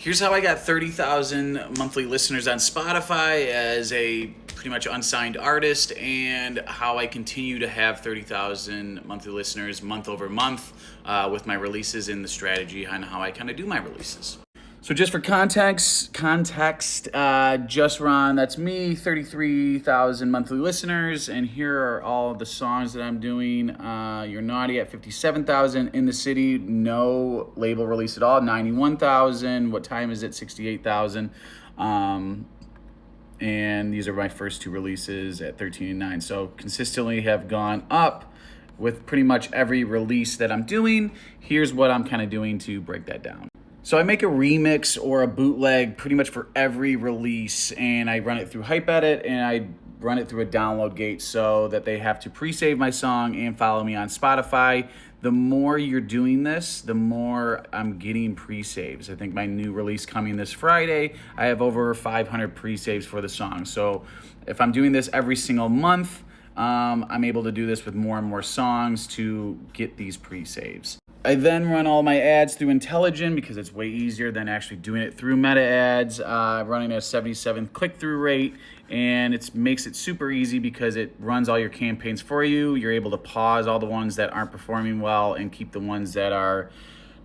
Here's how I got 30,000 monthly listeners on Spotify as a pretty much unsigned artist, and how I continue to have 30,000 monthly listeners month over month with my releases, and the strategy on how I kind of do my releases. So just for context, Just Ron, that's me, 33,000 monthly listeners, and here are all the songs that I'm doing. You're Naughty at 57,000, In the City, no label release at all, 91,000, What Time Is It, 68,000, and these are my first two releases at 13 and 9, so consistently have gone up with pretty much every release that I'm doing. Here's what I'm kind of doing to break that down. So I make a remix or a bootleg pretty much for every release, and I run it through HypeEdit, and I run it through a download gate so that they have to pre-save my song and follow me on Spotify. The more you're doing this, the more I'm getting pre-saves. I think my new release coming this Friday, I have over 500 pre-saves for the song. So if I'm doing this every single month, I'm able to do this with more and more songs to get these pre-saves. I then run all my ads through Intelligent because it's way easier than actually doing it through Meta Ads, running a 77th click-through rate, and it makes it super easy because it runs all your campaigns for you. You're able to pause all the ones that aren't performing well and keep the ones that are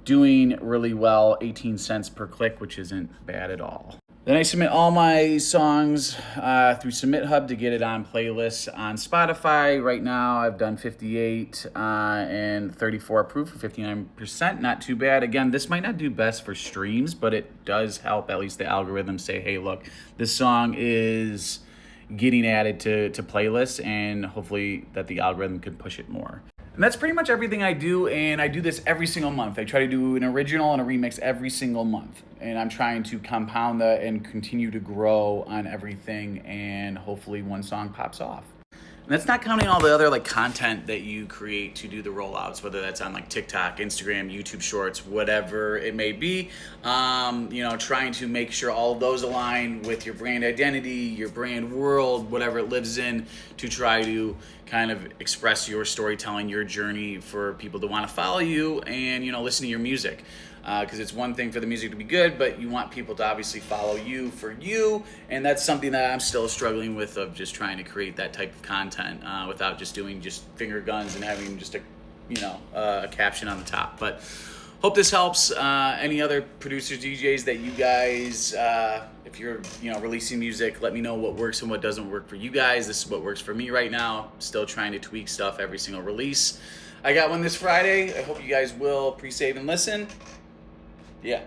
doing really well, 18 cents per click, which isn't bad at all. Then I submit all my songs through Submit Hub to get it on playlists on Spotify. Right now I've done 58 and 34 approved for 59%. Not too bad. Again, this might not do best for streams, but it does help at least the algorithm say, hey, look, this song is getting added to playlists, and hopefully that the algorithm can push it more. And that's pretty much everything I do, and I do this every single month. I try to do an original and a remix every single month, and I'm trying to compound that and continue to grow on everything, and hopefully one song pops off. And that's not counting all the other content that you create to do the rollouts, whether that's on TikTok, Instagram, YouTube Shorts, whatever it may be. Trying to make sure all of those align with your brand identity, your brand world, whatever it lives in, to try to kind of express your storytelling, your journey for people to want to follow you and listen to your music. Because it's one thing for the music to be good, but you want people to obviously follow you for you, and that's something that I'm still struggling with, of just trying to create that type of content without just doing just finger guns and having just a caption on the top. But hope this helps. Any other producers, DJs that you guys, if you're releasing music, let me know what works and what doesn't work for you guys. This is what works for me right now. Still trying to tweak stuff every single release. I got one this Friday. I hope you guys will pre-save and listen. Yeah.